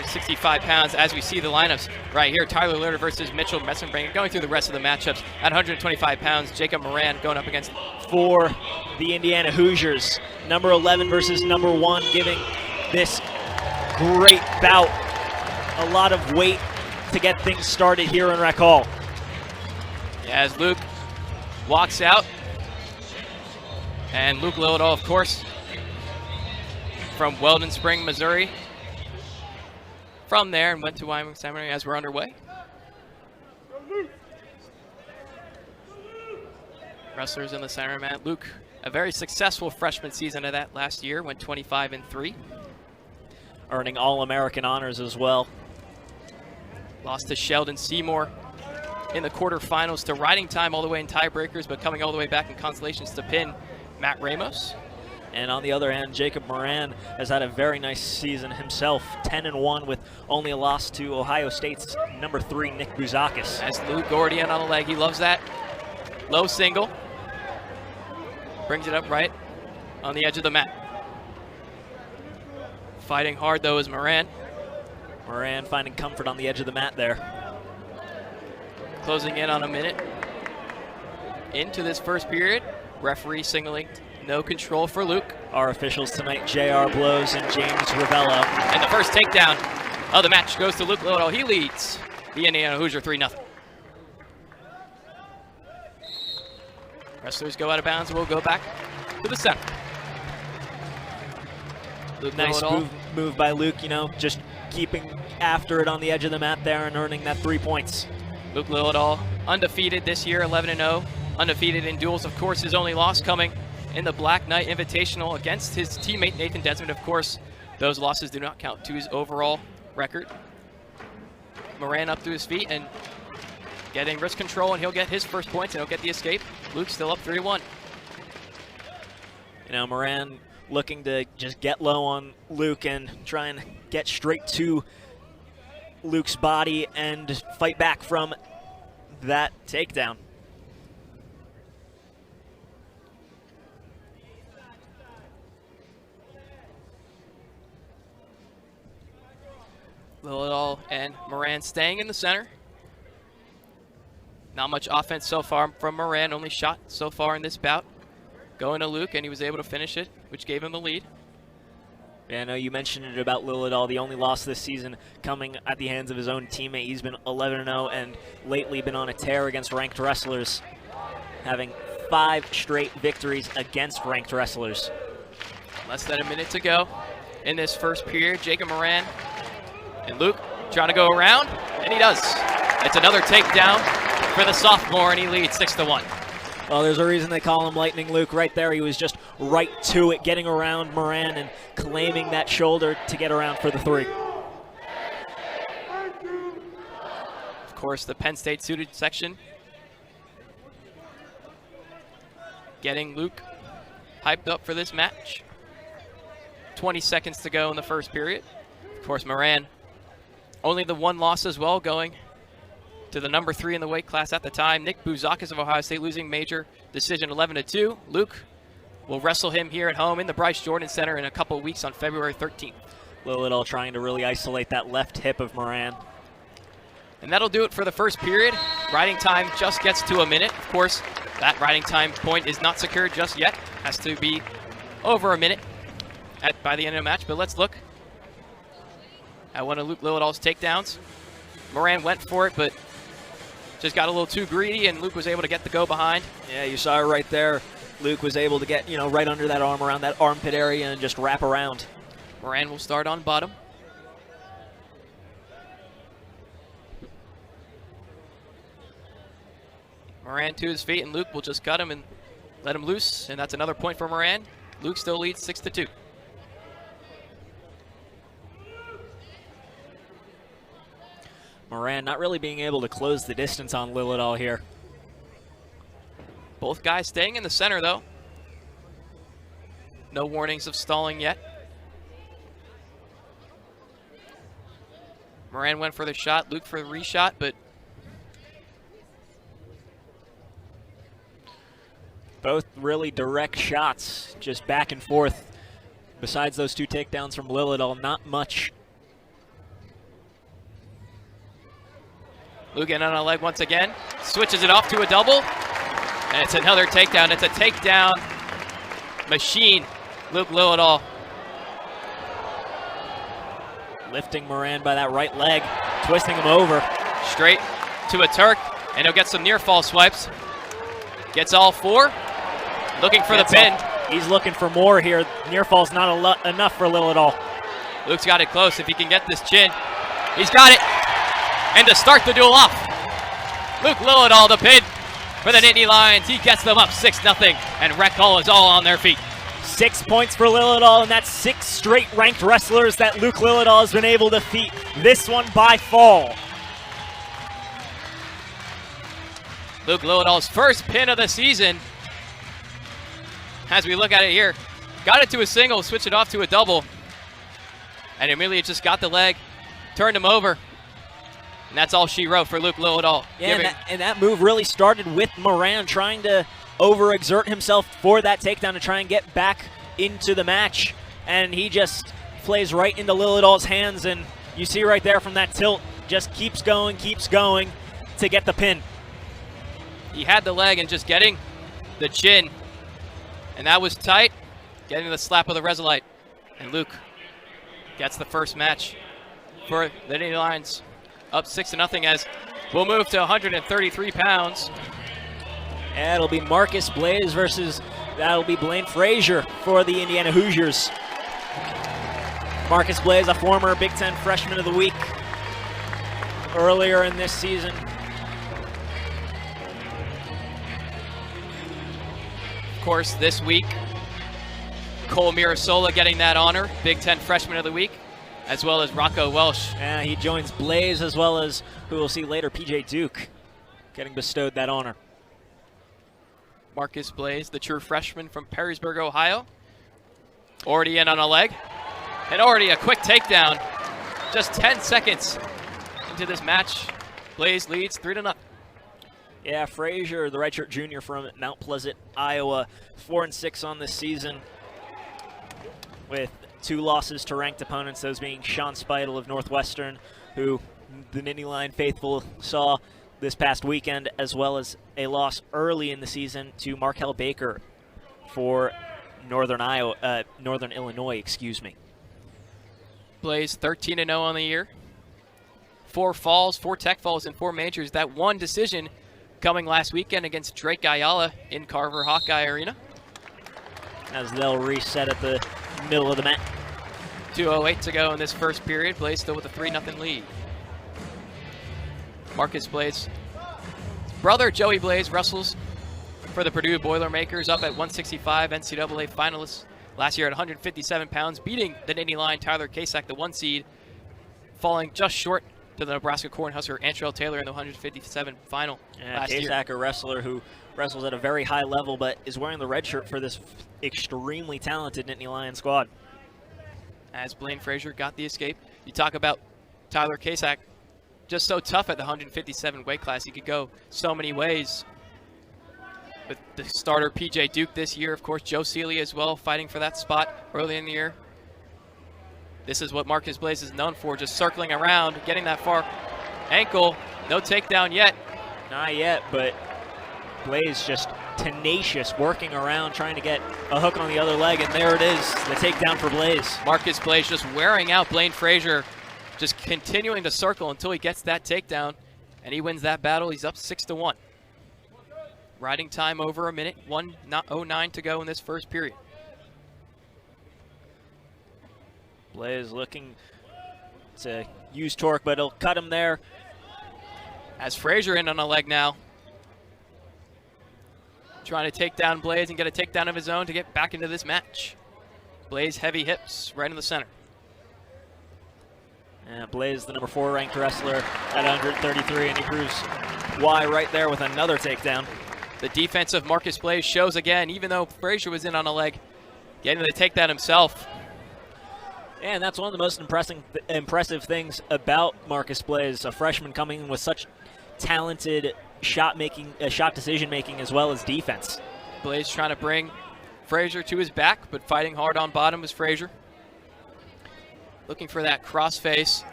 65 pounds. As we see the lineups right here, Tyler Lillard versus Mitchell Messenbringer. Going through the rest of the matchups at 125 pounds, Jacob Moran going up against for the Indiana Hoosiers. Number 11 versus number 1, giving this great bout a lot of weight to get things started here in Rec Hall. As Luke walks out, and Luke Lilledahl, of course, from Weldon Spring, Missouri. From there and went to Wyoming Seminary as we're underway. Wrestlers in the center mat. Luke, a very successful freshman season of that last year, went 25-3. Earning All-American honors as well. Lost to Sheldon Seymour in the quarterfinals to Riding Time all the way in tiebreakers, but coming all the way back in consolations to pin Matt Ramos. And on the other hand, Jacob Moran has had a very nice season himself, 10-1 with only a loss to Ohio State's number 3, Nick Bouzakis. As Luke Gordian on the leg, he loves that. Low single. Brings it up right on the edge of the mat. Fighting hard though is Moran. Moran finding comfort on the edge of the mat there. Closing in on a minute into this first period. Referee signaling no control for Luke. Our officials tonight, J.R. Blows and James Ravello. And the first takedown of the match goes to Luke Lilledahl. He leads the Indiana Hoosier 3-0. Wrestlers go out of bounds. We'll go back to the center. Luke nice move by Luke, you know, just keeping after it on the edge of the mat there and earning that 3 points. Luke Lilledahl, undefeated this year, 11-0. Undefeated in duels, of course, his only loss coming in the Black Knight Invitational against his teammate Nathan Desmond. Of course, those losses do not count to his overall record. Moran up to his feet and getting wrist control, and he'll get his first points and he'll get the escape. Luke still up 3-1. You know, Moran looking to just get low on Luke and try and get straight to Luke's body and fight back from that takedown. Lilledahl and Moran staying in the center. Not much offense so far from Moran, only shot so far in this bout. Going to Luke, and he was able to finish it, which gave him the lead. Yeah, I know you mentioned it about Lilledahl, the only loss this season coming at the hands of his own teammate. He's been 11-0 and lately been on a tear against ranked wrestlers, having 5 straight victories against ranked wrestlers. Less than a minute to go in this first period. Jacob Moran and Luke trying to go around, and he does. It's another takedown for the sophomore, and he leads 6-1. Well, there's a reason they call him Lightning Luke. Right there, he was just right to it, getting around Moran and claiming that shoulder to get around for the 3. Of course, the Penn State suited section getting Luke hyped up for this match. 20 seconds to go in the first period. Of course, Moran, only the 1 loss as well, going to the number 3 in the weight class at the time. Nick Bouzakis of Ohio State losing major decision 11-2. Luke will wrestle him here at home in the Bryce Jordan Center in a couple of weeks on February 13th. Lilledahl trying to really isolate that left hip of Moran. And that'll do it for the first period. Riding time just gets to a minute. Of course, that riding time point is not secured just yet. Has to be over a minute by the end of the match. But let's look at one of Luke Lilledahl's takedowns. Moran went for it, but just got a little too greedy, and Luke was able to get the go behind. Yeah, you saw it right there. Luke was able to get, you know, right under that arm, around that armpit area, and just wrap around. Moran will start on bottom. Moran to his feet, and Luke will just cut him and let him loose, and that's another point for Moran. Luke still leads 6-2. Moran not really being able to close the distance on Lilledahl here. Both guys staying in the center, though. No warnings of stalling yet. Moran went for the shot, Luke for the reshot, but both really direct shots, just back and forth. Besides those 2 takedowns from Lilledahl, not much Luke in on a leg once again. Switches it off to a double. And it's another takedown. It's a takedown machine. Luke Lilledahl. Lifting Moran by that right leg, twisting him over. Straight to a Turk, and he'll get some near fall swipes. Gets all four. Looking for the pin. He's looking for more here. Near fall's not enough for Lilledahl. Luke's got it close. If he can get this chin, he's got it. And to start the duel off, Luke Lilledahl, the pin for the Nittany Lions. He gets them up 6-0, and Rec Hall is all on their feet. 6 points for Lilledahl, and that's 6 straight ranked wrestlers that Luke Lilledahl has been able to defeat. This one by fall. Luke Lilledahl's first pin of the season. As we look at it here, got it to a single, switched it off to a double, and Amelia just got the leg, turned him over, and that's all she wrote for Luke Lilledahl. Yeah, and that move really started with Moran trying to overexert himself for that takedown to try and get back into the match, and he just plays right into Lilledahl's hands, and you see right there from that tilt, just keeps going to get the pin. He had the leg and just getting the chin, and that was tight, getting the slap of the Resolite, and Luke gets the first match for the Nittany Lions, up 6-0 as we'll move to 133 pounds. And it'll be Marcus Blaze versus, that'll be Blaine Frazier for the Indiana Hoosiers. Marcus Blaze, a former Big Ten Freshman of the Week earlier in this season. Of course, this week, Cole Mirasola getting that honor, Big Ten Freshman of the Week, as well as Rocco Welsh. Yeah, he joins Blaze as well as, who we'll see later, PJ Duke, getting bestowed that honor. Marcus Blaze, the true freshman from Perrysburg, Ohio. Already in on a leg. And already a quick takedown. Just 10 seconds into this match. Blaze leads 3-0. Yeah, Frazier, the redshirt junior from Mount Pleasant, Iowa, 4-6 on this season, with 2 losses to ranked opponents, those being Sean Speidel of Northwestern, who the Nittany Lion faithful saw this past weekend, as well as a loss early in the season to Markel Baker for Northern Illinois, excuse me. Blaze 13-0 on the year. 4 falls, 4 tech falls, and 4 majors. That one decision coming last weekend against Drake Ayala in Carver Hawkeye Arena. As they'll reset at the middle of the mat. 2:08 to go in this first period. Blaze still with a 3-0 lead. Marcus Blaze, brother Joey Blaze, wrestles for the Purdue Boilermakers, up at 165, NCAA finalists last year at 157 pounds, beating the Nittany Lion Tyler Kasak, the 1 seed, falling just short to the Nebraska Cornhusker Antrell Taylor in the 157 final last year. Kasak, a wrestler who wrestles at a very high level, but is wearing the red shirt for this extremely talented Nittany Lion squad. As Blaine Frazier got the escape. You talk about Tyler Kasak, just so tough at the 157 weight class. He could go so many ways. With the starter PJ Duke this year, of course, Joe Seeley as well, fighting for that spot early in the year. This is what Marcus Blaze is known for, just circling around, getting that far. Ankle, no takedown yet. Not yet, but Blaze just tenacious, working around, trying to get a hook on the other leg, and there it is, the takedown for Blaze. Marcus Blaze just wearing out Blaine Frazier, just continuing to circle until he gets that takedown, and he wins that battle. He's up 6-1. Riding time over a minute, 1:09 to go in this first period. Blaze looking to use torque, but he'll cut him there. As Frazier in on a leg now. Trying to take down Blaze and get a takedown of his own to get back into this match. Blaze heavy hips right in the center. And Blaze, the number 4 ranked wrestler at 133, and he proves why right there with another takedown. The defense of Marcus Blaze shows again, even though Frazier was in on a leg, getting the takedown himself. And that's one of the most impressive things about Marcus Blaze, a freshman coming in with such talented shot decision making as well as defense. Blaze trying to bring Frazier to his back, but fighting hard on bottom was Frazier. Looking for that crossface.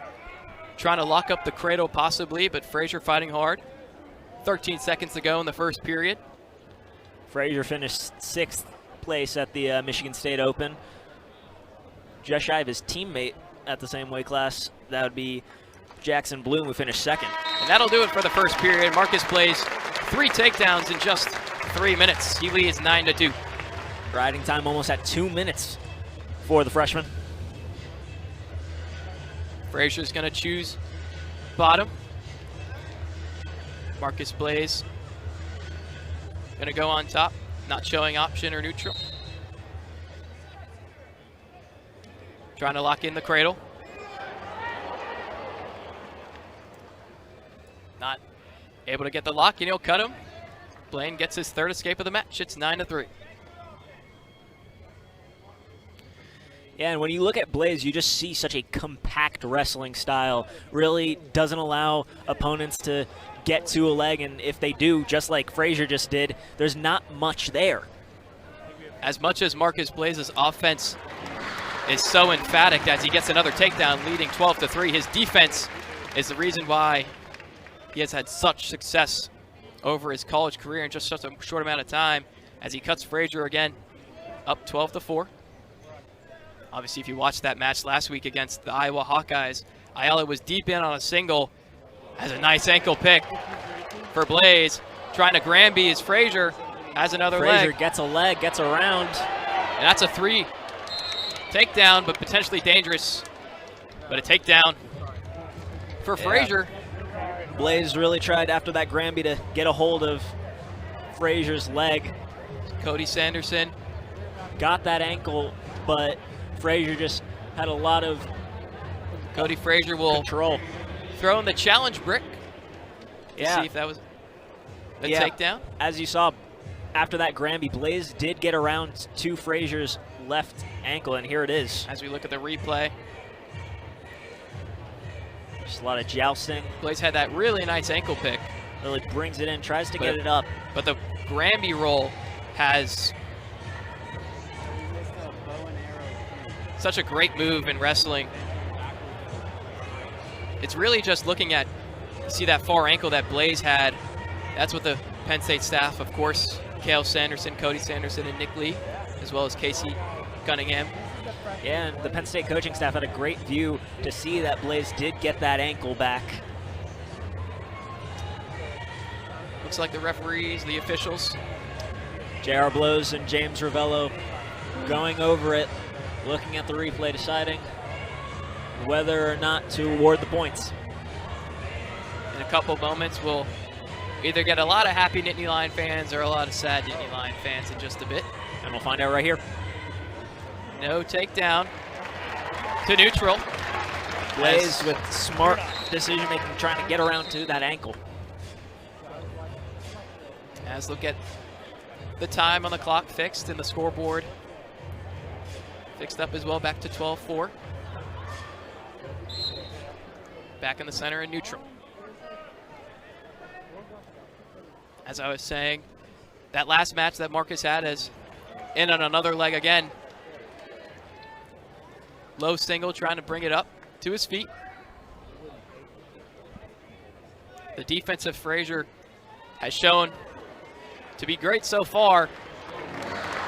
trying to lock up the cradle possibly, but Frazier fighting hard. 13 seconds to go in the first period. Frazier finished 6th place at the Michigan State Open. Just shy of his teammate at the same weight class. That would be Jackson Bloom, who finished 2nd. And that'll do it for the first period. Marcus plays 3 takedowns in just 3 minutes. He leads 9-2. Riding time almost at 2 minutes for the freshman. Frazier's going to choose bottom. Marcus Blaze going to go on top, not showing option or neutral. Trying to lock in the cradle. Not able to get the lock, and he'll cut him. Blaine gets his 3rd escape of the match. It's 9-3. Yeah, and when you look at Blaze, you just see such a compact wrestling style. Really doesn't allow opponents to get to a leg, and if they do, just like Frazier just did, there's not much there. As much as Marcus Blaze's offense is so emphatic as he gets another takedown, leading 12-3, his defense is the reason why he has had such success over his college career in just such a short amount of time, as he cuts Frazier again, up 12-4. Obviously, if you watched that match last week against the Iowa Hawkeyes, Ayala was deep in on a single, has a nice ankle pick for Blaze, trying to Granby as Frazier has another Frazier leg. gets a leg, gets around. And that's a 3 takedown, but potentially dangerous. But a takedown for Frazier. Blaze really tried after that Granby to get a hold of Frazier's leg. Cody Sanderson got that ankle, but Frazier just had a lot of Cody Frazier will control. Throw in the challenge brick to Yeah. see if that was a takedown. As you saw, after that Granby, Blaze did get around to Frazier's left ankle, and here it is. As we look at the replay, Just a lot of jousting. Blaze had that really nice ankle pick. Really brings it in, tries to get it up. But the Granby roll has such a great move in wrestling. It's really just looking at, see that far ankle that Blaze had. That's what the Penn State staff, of course, Cale Sanderson, Cody Sanderson, and Nick Lee, as well as Casey Cunningham. Yeah, and the Penn State coaching staff had a great view to see that Blaze did get that ankle back. Looks like the referees, the officials. J.R. Blows and James Ravello going over it, looking at the replay, deciding whether or not to award the points. In a couple moments, we'll either get a lot of happy Nittany Lion fans or a lot of sad Nittany Lion fans in just a bit. And we'll find out right here. No takedown to neutral. Blaze with smart decision-making, trying to get around to that ankle. As look at the time on the clock fixed and the scoreboard fixed up as well, back to 12-4. Back in the center and neutral. As I was saying, that last match that Marcus had is in on another leg again. Low single, trying to bring it up to his feet. The defensive Frazier has shown to be great so far.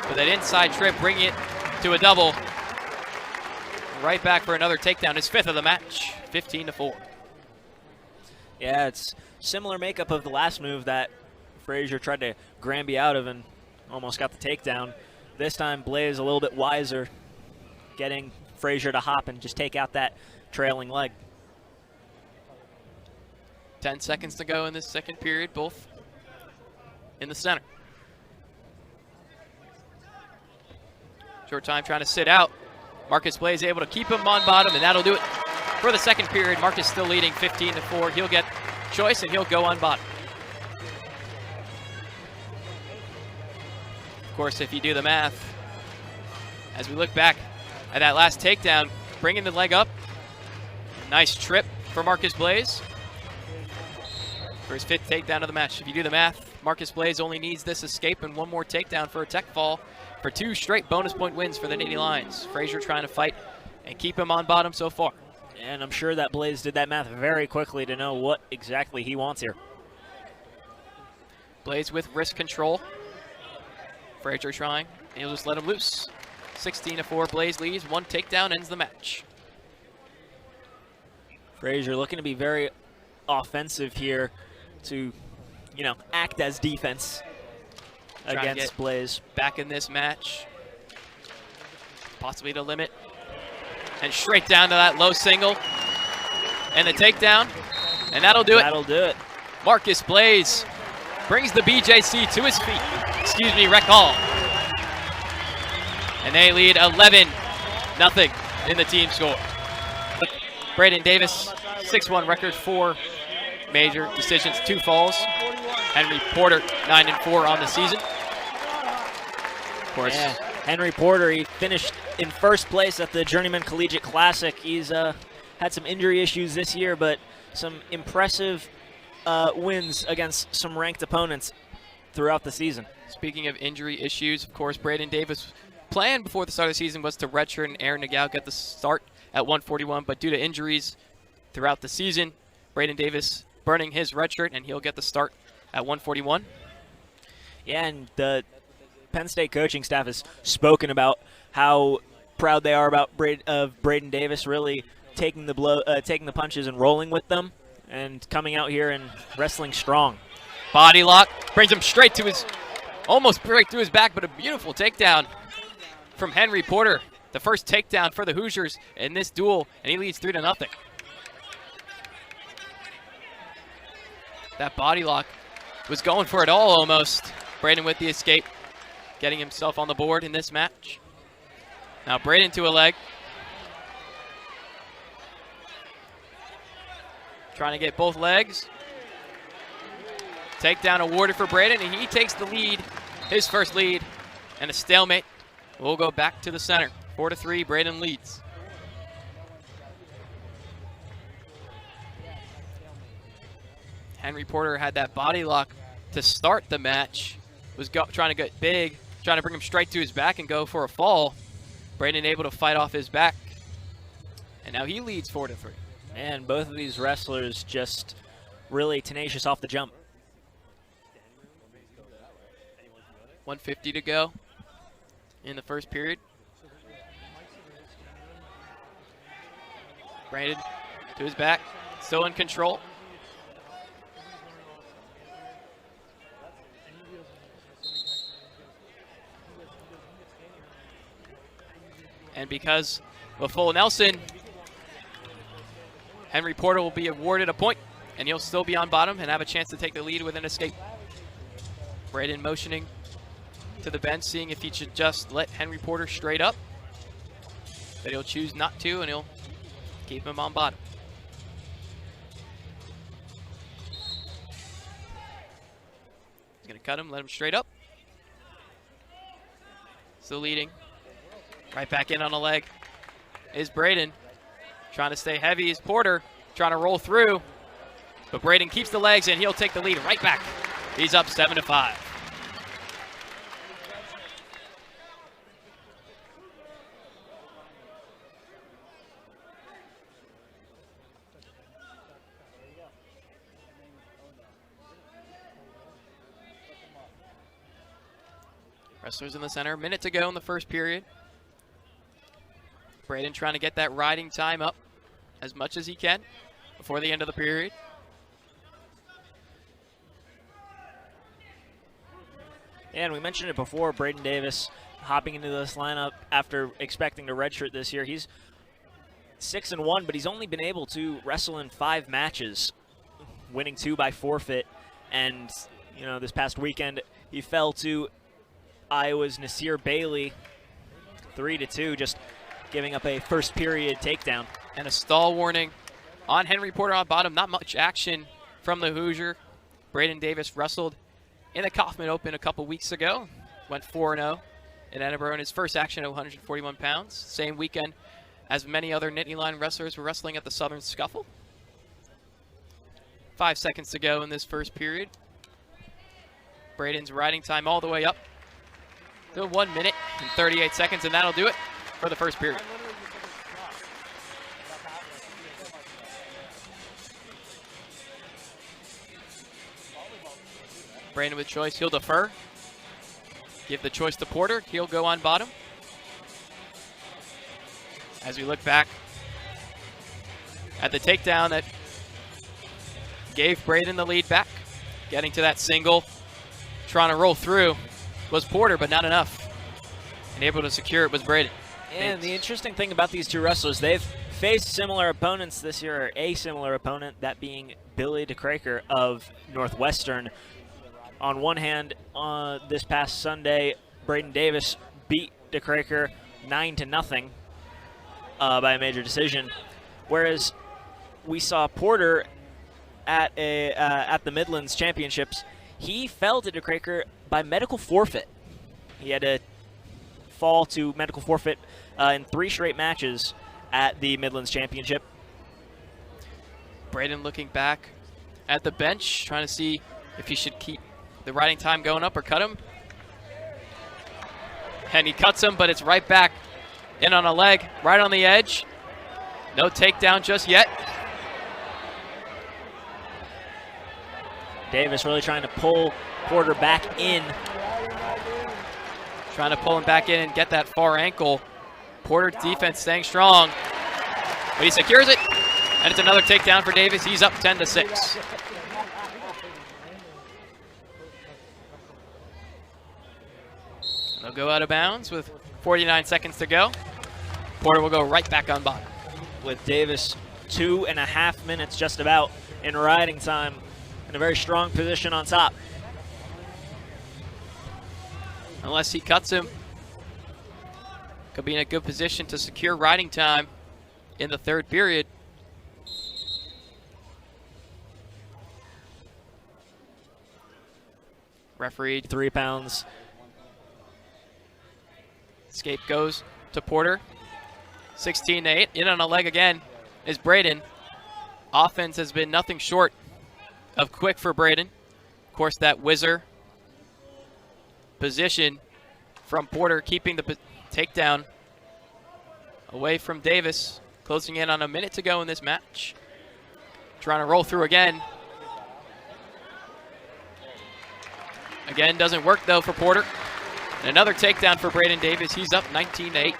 With that inside trip, bringing it to a double. Right back for another takedown, his 5th of the match, 15-4. Yeah, it's similar makeup of the last move that Frazier tried to Granby out of and almost got the takedown. This time, Blaze a little bit wiser, getting Frazier to hop and just take out that trailing leg. 10 seconds to go in this second period, both in the center. Short time trying to sit out. Marcus Blaze able to keep him on bottom, and that'll do it for the second period. Marcus still leading 15-4. He'll get choice, and he'll go on bottom. Of course, if you do the math, as we look back at that last takedown, bringing the leg up. Nice trip for Marcus Blaze for his 5th takedown of the match. If you do the math, Marcus Blaze only needs this escape and one more takedown for a tech fall for 2 straight bonus point wins for the Nittany Lions. Frazier trying to fight and keep him on bottom so far. And I'm sure that Blaze did that math very quickly to know what exactly he wants here. Blaze with wrist control. Frazier trying. He'll just let him loose. 16-4, Blaze leads. One takedown ends the match. Frazier looking to be very offensive here to, you know, act as defense against Blaze. Back in this match. Possibly to limit. And straight down to that low single. And the takedown. And that'll do it. That'll do it. Marcus Blaze brings the BJC to his feet. Excuse me, Rec Hall. And they lead 11-0 in the team score. Braeden Davis, 6-1 record, 4 major decisions, 2 falls. Henry Porter, 9-4 on the season. Of course. Yeah. Henry Porter, he finished in first place at the Journeyman Collegiate Classic. He's had some injury issues this year, but some impressive wins against some ranked opponents throughout the season. Speaking of injury issues, of course, Braeden Davis' plan before the start of the season was to redshirt and Aaron Nagao get the start at 141, but due to injuries throughout the season, Braeden Davis burning his redshirt, and he'll get the start at 141. Yeah, and the Penn State coaching staff has spoken about how proud they are about Braeden Davis really taking the punches and rolling with them, and coming out here and wrestling strong. Body lock brings him straight to his, almost right through his back, but a beautiful takedown from Henry Porter. The first takedown for the Hoosiers in this duel, and he leads 3-0. That body lock was going for it all almost. Braeden with the escape, getting himself on the board in this match. Now Braeden to a leg. Trying to get both legs. Takedown awarded for Braeden, and he takes the lead, his first lead, and a stalemate. We'll go back to the center. 4-3, Braeden leads. Henry Porter had that body lock to start the match. Was trying to get big, trying to bring him straight to his back and go for a fall. Braeden able to fight off his back. And now he leads 4-3. And both of these wrestlers just really tenacious off the jump. 1:50 to go in the first period. Braeden to his back, still in control. And because of a full Nelson, Henry Porter will be awarded a point, and he'll still be on bottom and have a chance to take the lead with an escape. Braeden motioning to the bench, seeing if he should just let Henry Porter straight up. But he'll choose not to, and he'll keep him on bottom. He's going to cut him, let him straight up. Still leading. Right back in on a leg is Braeden. Trying to stay heavy is Porter. Trying to roll through. But Braeden keeps the legs, and he'll take the lead right back. He's up 7-5. Wrestlers in the center. Minute to go in the first period. Braeden trying to get that riding time up as much as he can before the end of the period. And we mentioned it before, Braeden Davis hopping into this lineup after expecting to redshirt this year. He's 6-1, but he's only been able to wrestle in 5 matches, winning 2 by forfeit. And, you know, this past weekend, he fell to Iowa's Nasir Bailey 3-2, just giving up a first period takedown. And a stall warning on Henry Porter on bottom. Not much action from the Hoosier. Braeden Davis wrestled in the Kaufman Open a couple weeks ago. Went 4-0 in Edinburgh in his first action at 141 pounds. Same weekend as many other Nittany Lion wrestlers were wrestling at the Southern Scuffle. 5 seconds to go in this first period. Braeden's riding time all the way up to 1 minute and 38 seconds, and that'll do it for the first period. Braeden with choice. He'll defer. Give the choice to Porter. He'll go on bottom. As we look back at the takedown that gave Braeden the lead back. Getting to that single, trying to roll through was Porter, but not enough. And able to secure it was Braeden. And the interesting thing about these two wrestlers, they've faced similar opponents this year, or a similar opponent, that being Billy DeCraker of Northwestern. On one hand, this past Sunday, Braeden Davis beat DeCraker 9-0 by a major decision, whereas we saw Porter at the Midlands Championships. He fell to DeCraker by medical forfeit. He had to fall to medical forfeit in 3 straight matches at the Midlands Championship. Braeden looking back at the bench, trying to see if he should keep the riding time going up or cut him. And he cuts him, but it's right back in on a leg, right on the edge. No takedown just yet. Davis really trying to pull Porter back in. Trying to pull him back in and get that far ankle. Porter's defense staying strong, but he secures it, and it's another takedown for Davis. He's up 10-6. They'll go out of bounds with 49 seconds to go. Porter will go right back on bottom. With Davis 2.5 minutes just about in riding time, in a very strong position on top. Unless he cuts him, could be in a good position to secure riding time in the third period. Referee 3 pounds. Escape goes to Porter. 16-8. In on a leg again is Braeden. Offense has been nothing short of quick for Braeden. Of course, that whizzer position from Porter, keeping the takedown away from Davis. Closing in on a minute to go in this match. Trying to roll through again. Again, doesn't work though for Porter. And another takedown for Braeden Davis. He's up 19-8.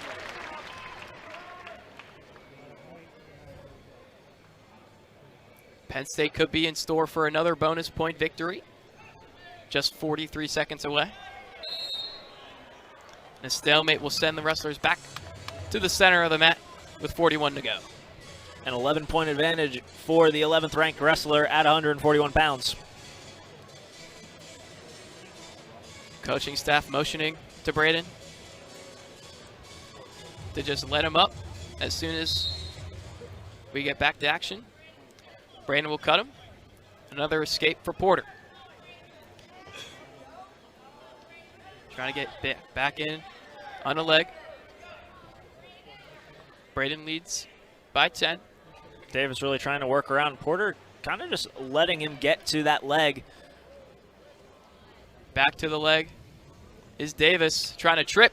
Penn State could be in store for another bonus point victory. Just 43 seconds away. And a stalemate will send the wrestlers back to the center of the mat with 41 to go. An 11-point advantage for the 11th ranked wrestler at 141 pounds. Coaching staff motioning to Braeden to just let him up as soon as we get back to action. Braeden will cut him. Another escape for Porter. Trying to get back in on a leg. Braeden leads by 10. Davis really trying to work around Porter, kind of just letting him get to that leg. Back to the leg is Davis, trying to trip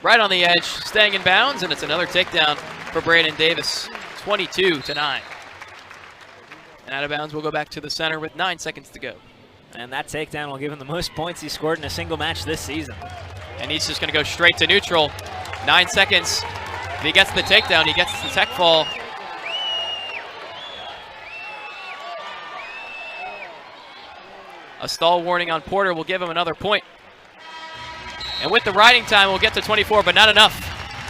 right on the edge, staying in bounds, and it's another takedown for Braeden Davis, 22-9. And out of bounds, we'll go back to the center with 9 seconds to go. And that takedown will give him the most points he scored in a single match this season. And he's just going to go straight to neutral. 9 seconds. If he gets the takedown, he gets the tech fall. A stall warning on Porter will give him another point. And with the riding time, we'll get to 24, but not enough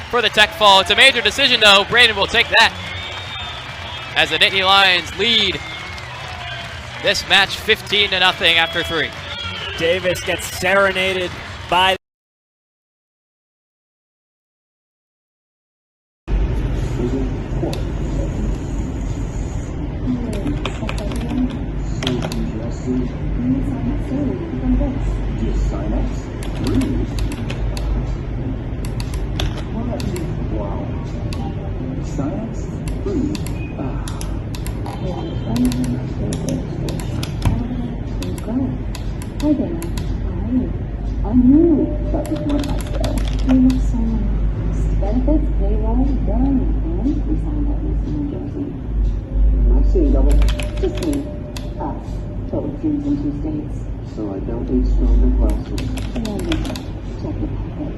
for the tech fall. It's a major decision, though. Braeden will take that as the Nittany Lions lead this match 15-0 after 3. Davis gets serenaded by Hi there. Hi. I'm new, but with more lifestyle. You look so nice. Benefits, payroll, done, and we signed up in New Jersey. I see, double. Just me. Us. Total dreams in 2 states. so I don't need stronger glasses. Check it out.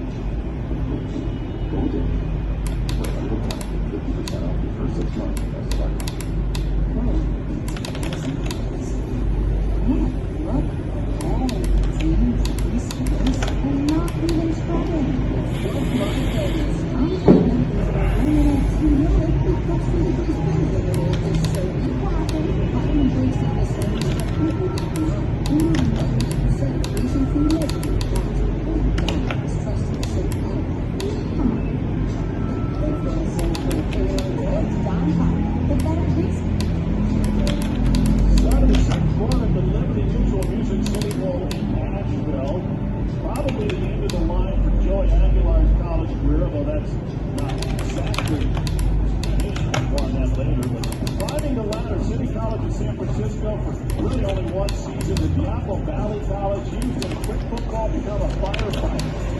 Golden. So I will have 50% off your first 6 months. That's fine. Yeah, look. All teams, these stores are not even trying. I'm telling you, women at team really think that's the biggest thing that it is. So be happy. I'm embracing this thing. Saturday, 6th run at the Liberty Mutual Music City Hall in Nashville. Probably the end of the line for Joey Aguilar's college career, although that's not exactly on that later. But climbing the ladder, City College of San Francisco for really only one season. The Diablo Valley College used in quick football become a firefighter.